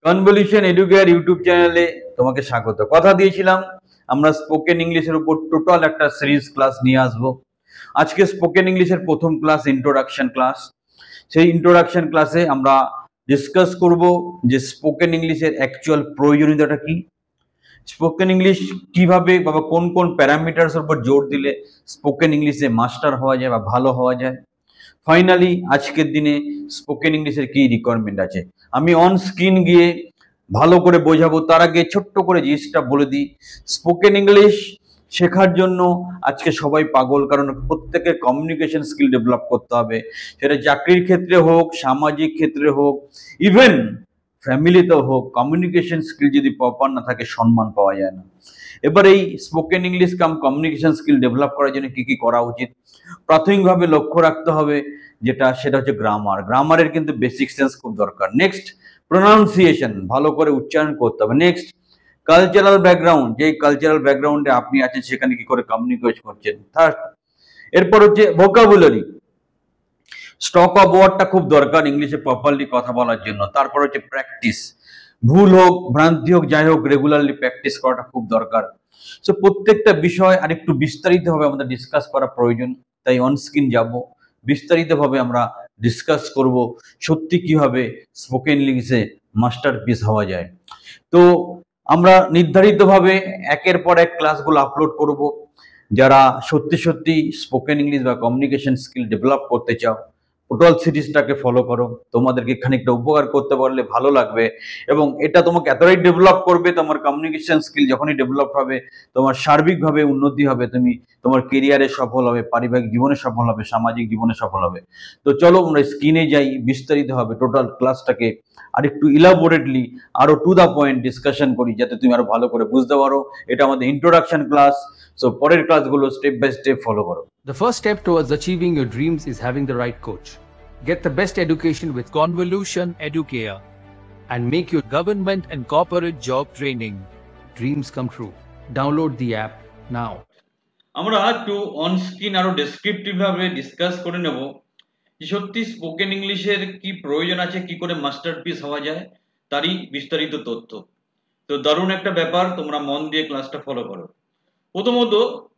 Convolution educare YouTube চ্যানেলে তোমাকে স্বাগত। কথা দিয়েছিলাম আমরা স্পোকেন ইংলিশের উপর টোটাল একটা সিরিজ ক্লাস নিয়ে আসব। আজকে স্পোকেন ইংলিশের প্রথম ক্লাস ইন্ট্রোডাকশন ক্লাস। সেই ইন্ট্রোডাকশন ক্লাসে আমরা ডিসকাস করব যে স্পোকেন ইংলিশের অ্যাকচুয়াল প্রয়োজনীয়তাটা কি, স্পোকেন ইংলিশ কিভাবে বা কোন কোন প্যারামিটার্স উপর জোর দিলে স্পোকেন ইংলিশে মাস্টার হওয়া যায় বা ভালো হওয়া যায়। ফাইনালি আজকের দিনে স্পোকেন ইংলিশের কি রিকোয়ারমেন্ট আছে আমি অন স্ক্রিন গিয়ে ভালো করে বোঝাবো। তার আগে ছোট্ট করে জিনিসটা বলে দিই, স্পোকেন ইংলিশ শেখার জন্য আজকে সবাই পাগল, কারণ প্রত্যেকের কমিউনিকেশন স্কিল ডেভেলপ করতে হবে। সেটা চাকরির ক্ষেত্রে হোক, সামাজিক ক্ষেত্রে হোক, ইভেন ফ্যামিলিতেও হোক, কমিউনিকেশন স্কিল যদি প্রপার না থাকে সম্মান পাওয়া যায় না। এবার এই স্পোকেন ইংলিশ কাম কমিউনিকেশন স্কিল ডেভেলপ করার জন্য কি কি করা উচিত, প্রাথমিকভাবে লক্ষ্য রাখতে হবে সেটা হচ্ছে গ্রামারের কিন্তু বেসিক সেন্স খুব দরকার। নেক্সট প্রোনাউন্সিয়েশন, ভালো করে উচ্চারণ করতে হবে। নেক্সট কালচারাল ব্যাকগ্রাউন্ড, যে কালচারাল ব্যাকগ্রাউন্ডে আপনি আছেন সেখানে কি করে কমিউনিকেট করছেন। থার্ড, এরপর হচ্ছে ভোকাবুলারি, স্টক অফ ওয়ার্ডটা খুব দরকার ইংলিশে প্রপারলি কথা বলার জন্য। তারপর হচ্ছে প্র্যাকটিস, ভুল হোক ভ্রান্তি হোক যাই হোক রেগুলারলি প্র্যাকটিস করাটা খুব দরকার। সো প্রত্যেকটা বিষয় আরেকটু বিস্তারিতভাবে আমাদের ডিসকাস করা প্রয়োজন, তাই অন স্ক্রিন যাব, বিস্তারিতভাবে আমরা ডিসকাস করব সত্যি কিভাবে স্পোকেন ইংলিশে মাস্টারপিস হওয়া যায়। তো আমরা নির্ধারিতভাবে একের পর এক ক্লাসগুলো আপলোড করব। যারা সত্যি সত্যি স্পোকেন ইংলিশ বা কমিউনিকেশন স্কিল ডেভেলপ করতে চাও, টোটাল সিরিজটাকে ফলো করো, তোমাদেরকে খানিকটা উপকার করতে পারলে ভালো লাগবে। এবং এটা তোমাকে এতটাই ডেভেলপ করবে, তোমার কমিউনিকেশন স্কিল যখনই ডেভেলপ হবে তোমার সার্বিকভাবে উন্নতি হবে, তুমি তোমার কেরিয়ারে সফল হবে, পারিবারিক জীবনে সফল হবে, সামাজিক জীবনে সফল হবে। তো চলো আমরা স্ক্রিনে যাই, বিস্তারিত হবে টোটাল ক্লাসটাকে আরেকটু ইলাবোরেটলি, আরো টু দা পয়েন্ট ডিসকাশন করি যাতে তুমি আরো ভালো করে বুঝতে পারো। এটা আমাদের ইন্ট্রোডাকশন ক্লাস। সো পরের ক্লাসগুলো স্টেপ বাই স্টেপ ফলো করো। The first step towards achieving your dreams is having the right coach. Get the best education with Convolution Educare and make your government and corporate job training dreams come true. Download the app now. আমরা একটু on screen আরো descriptive ভাবে discuss করে নেব যে সত্যি spoken ইংলিশের কি প্রয়োজন আছে, কি করে মাস্টারপিস হওয়া যায়, তারই বিস্তারিত তথ্য। তো দারুণ একটা ব্যাপার, তোমরা মন দিয়ে ক্লাসটা ফলো করো। প্রথমত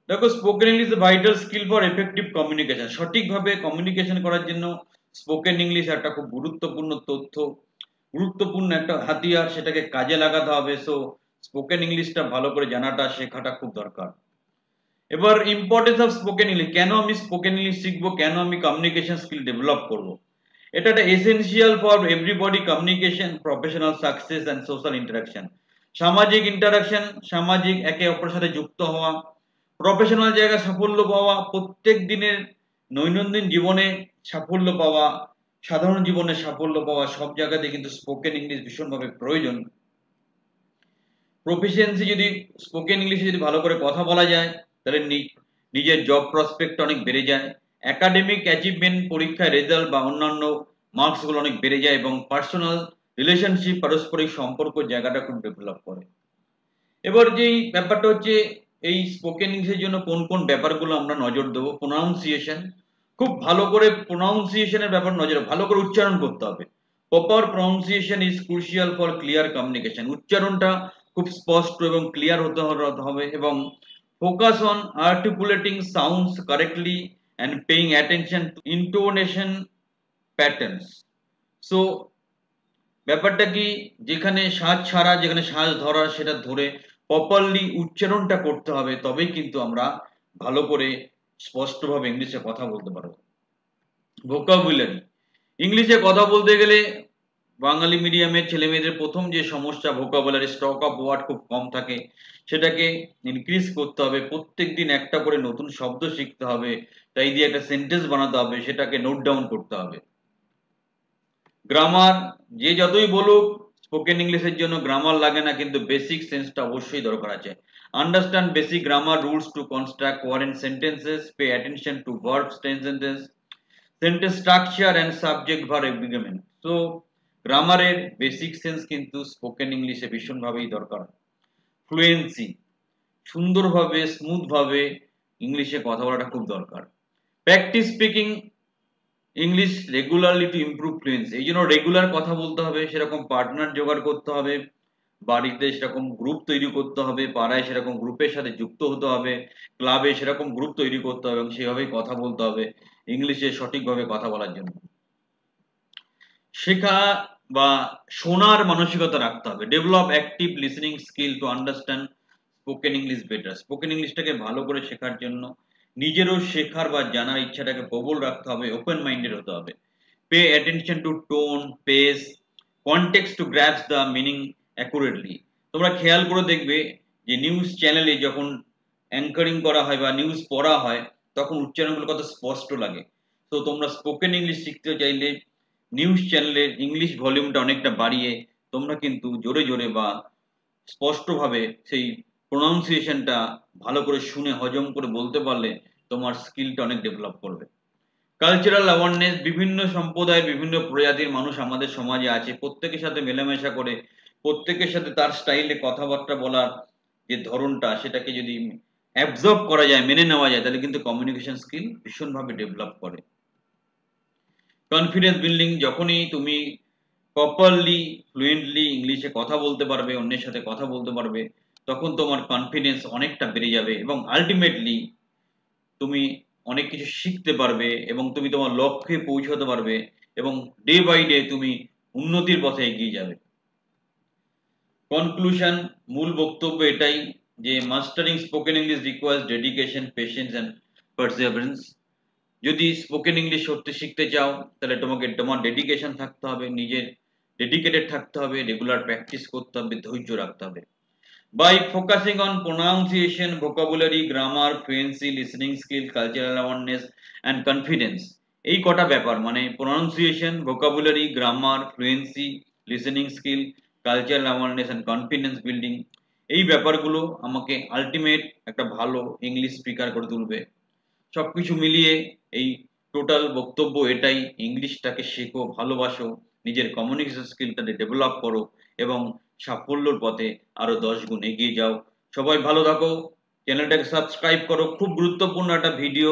দেখো, spoken English vital skill for effective communication. সঠিকভাবে কমিউনিকেশন করার জন্য স্পোকেন ইংলিশ একটা খুব গুরুত্বপূর্ণ তথ্য, গুরুত্বপূর্ণ একটা হাতিয়ার, সেটাকে কাজে লাগাতে হবে। সো স্পোকেন ইংলিশটা ভালো করে জানাটা শেখাটা খুব দরকার। এবার ইম্পর্টেন্স অফ স্পোকেন ইংলিশ, কেন আমি স্পোকেন ইংলিশ শিখবো, কেন আমি কমিউনিকেশন স্কিল ডেভেলপ করব। এটা একটা essential for everybody communication, professional success and social interaction. সামাজিক ইন্টারাকশন, সামাজিক একে অপরের সাথে যুক্ত হওয়া, প্রফেশনাল জায়গায় সাফল্য পাওয়া, প্রত্যেক দিনের দৈনন্দিন জীবনে সাফল্য পাওয়া, সাধারণ জীবনে সাফল্য পাওয়া, সব জায়গাতে কিন্তু স্পোকেন ইংলিশ ভীষণভাবে প্রয়োজন। প্রফিসিয়েন্সি, যদি স্পোকেন ইংলিশে যদি ভালো করে কথা বলা যায় তাহলে নিজের জব প্রসপেক্ট অনেক বেড়ে যায়, একাডেমিক অ্যাচিভমেন্ট, পরীক্ষায় রেজাল্ট বা অন্যান্য মার্কসগুলো অনেক বেড়ে যায়, এবং পার্সোনাল রিলেশনশিপ, পারস্পরিক সম্পর্ক জায়গাটা খুব ডেভেলপ করে। এবার যেই ব্যাপারটা হচ্ছে এই স্পোকেন ইংলিশের জন্য কোন কোন ব্যাপারগুলো আমরা নজর দেবো। প্রোনাউন্সিয়েশন, খুব ভালো করে প্রোনাউন্সিয়েশনের ব্যাপার নজর, ভালো করে উচ্চারণ করতে হবে। Proper pronunciation is crucial for clear communication. উচ্চারণটা খুব স্পষ্ট এবং ক্লিয়ার হতে হবে। এবং focus on articulating sounds correctly and paying attention to intonation patterns. So ব্যাপারটা কি, যেখানে শ্বাস ছাড়া, যেখানে শ্বাস ধরা, সেটা ধরে প্রপারলি উচ্চারণটা করতে হবে, তবেই কিন্তু আমরা ভালো করে স্পষ্টভাবে ইংলিশে কথা বলতে পারবো। ভোকাবুলারি, ইংলিশে কথা বলতে গেলে বাঙালি মিডিয়ামের ছেলে মেয়েদের প্রথম যে সমস্যা, ভোকাবুলারি স্টক অফ ওয়ার্ড খুব কম থাকে, সেটাকে ইনক্রিজ করতে হবে। প্রত্যেক দিন একটা করে নতুন শব্দ শিখতে হবে, তাই দিয়ে একটা সেন্টেন্স বানাতে হবে, সেটাকে নোট ডাউন করতে হবে। গ্রামার, যে যতই বলুক স্পোকেন ইংলিশের জন্য গ্রামার লাগে না, কিন্তু বেসিক সেন্সটা অবশ্যই দরকার আছে। Understand basic grammar rules to construct coherent sentences, pay attention to verbs, tenses, sentence structure and subject verb agreement. So গ্রামারের বেসিক সেন্স কিন্তু স্পোকেন ইংলিশে ভীষণভাবেই দরকার। ফ্লুয়েন্সি, সুন্দরভাবে স্মুথভাবে ইংলিশে কথা বলাটা খুব দরকার। Practice speaking English regularly to improve fluency, এই জন্য রেগুলার কথা বলতে হবে, সেরকম পার্টনার জোগাড় করতে হবে, বাড়িতে সেরকম গ্রুপ তৈরি করতে হবে, পাড়ায় সেরকম গ্রুপের সাথে যুক্ত হতে হবে, ক্লাবে সেরকম গ্রুপ তৈরি করতে হবে এবং সেভাবেই কথা বলতে হবে ইংলিশে সঠিকভাবে কথা বলার জন্য। শেখা বা শোনার মানসিকতা রাখতে হবে। Develop active listening skill to understand spoken English better. Spoken ইংলিশটাকে ভালো করে শেখার জন্য নিজেরও শেখার বা জানার ইচ্ছাটাকে প্রবল রাখতে হবে, ওপেন মাইন্ডেড হতে হবে। Pay attention to tone, pace, context to grasp the meaning accurately. তোমরা খেয়াল করে দেখবে যে নিউজ চ্যানেলে যখন অ্যাঙ্কারিং করা হয় বা নিউজ পড়া হয় তখন উচ্চারণগুলো কত স্পষ্ট লাগে। তো তোমরা স্পোকেন ইংলিশ শিখতে চাইলে নিউজ চ্যানেলের ইংলিশ ভলিউমটা অনেকটা বাড়িয়ে তোমরা কিন্তু জোরে জোরে বা স্পষ্টভাবে সেই প্রোনাউন্সিয়েশনটা ভালো করে শুনে হজম করে বলতে পারলে তোমার স্কিলটা অনেক ডেভেলপ করবে। কালচারাল অ্যাওয়ারনেস, বিভিন্ন সম্প্রদায়ের বিভিন্ন প্রজাতির মানুষ আমাদের সমাজে আছে, প্রত্যেকের সাথে মেলামেশা করে প্রত্যেকের সাথে তার স্টাইলে কথাবার্তা বলার যে ধরনটা সেটাকে যদি অ্যাবজর্ব করা যায়, মেনে নেওয়া যায়, তাহলে কিন্তু কমিউনিকেশন স্কিল ভীষণভাবে ডেভেলপ করে। কনফিডেন্স বিল্ডিং, যখনই তুমি প্রপারলি ফ্লুয়েন্টলি ইংলিশে কথা বলতে পারবে, অন্যের সাথে কথা বলতে পারবে, তখন তোমার কনফিডেন্স অনেকটা বেড়ে যাবে এবং আলটিমেটলি তুমি অনেক কিছু শিখতে পারবে এবং তুমি তোমার লক্ষ্যে পৌঁছাতে পারবে এবং ডে বাই ডে তুমি উন্নতির পথে এগিয়ে যাবে। কনক্লুশন, মূল বক্তব্য এটাই যে mastering spoken English requires dedication, patience and Perseverance. যদি স্পোকেন ইংলিশ সত্যি শিখতে চাও তাহলে তোমার ডেডিকেশন থাকতে হবে, নিজের ডেডিকেটেড থাকতে হবে, রেগুলার প্র্যাকটিস করতে হবে, ধৈর্য রাখতে হবে। By focusing on pronunciation, vocabulary, grammar, fluency, listening skill, cultural awareness and confidence, এই কটা ব্যাপার মানে pronunciation, vocabulary, grammar, fluency, listening skill, cultural awareness and confidence building, এই ব্যাপারগুলো আমাকে আলটিমেট একটা ভালো ইংলিশ স্পিকার করে তুলবে। সবকিছু মিলিয়ে এই টোটাল বক্তব্য এটাই, ইংলিশটাকে শেখো, ভালোবাসো, নিজের কমিউনিকেশন স্কিলটা ডেভেলপ করো এবং সাফল্যর পথে আরো 10 গুণ এগিয়ে যাও। সবাই ভালো থাকো, চ্যানেলটাকে সাবস্ক্রাইব করো। খুব গুরুত্বপূর্ণ একটা video,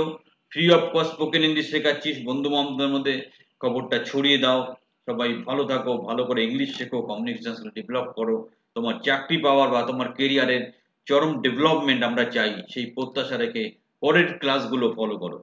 free of cost spoken English শেখাচ্ছিস, বন্ধু বান্ধবদের মধ্যে খবরটা ছড়িয়ে দাও। সবাই ভালো থাকো, ভালো করে ইংলিশ শেখো, কমিউনিকেশন স্কিল ডেভেলপ করো। তোমার চাকরি পাওয়ার বা তোমার কেরিয়ারের চরম ডেভেলপমেন্ট আমরা চাই, সেই প্রত্যাশা রেখে পরের ক্লাসগুলো ফলো করো।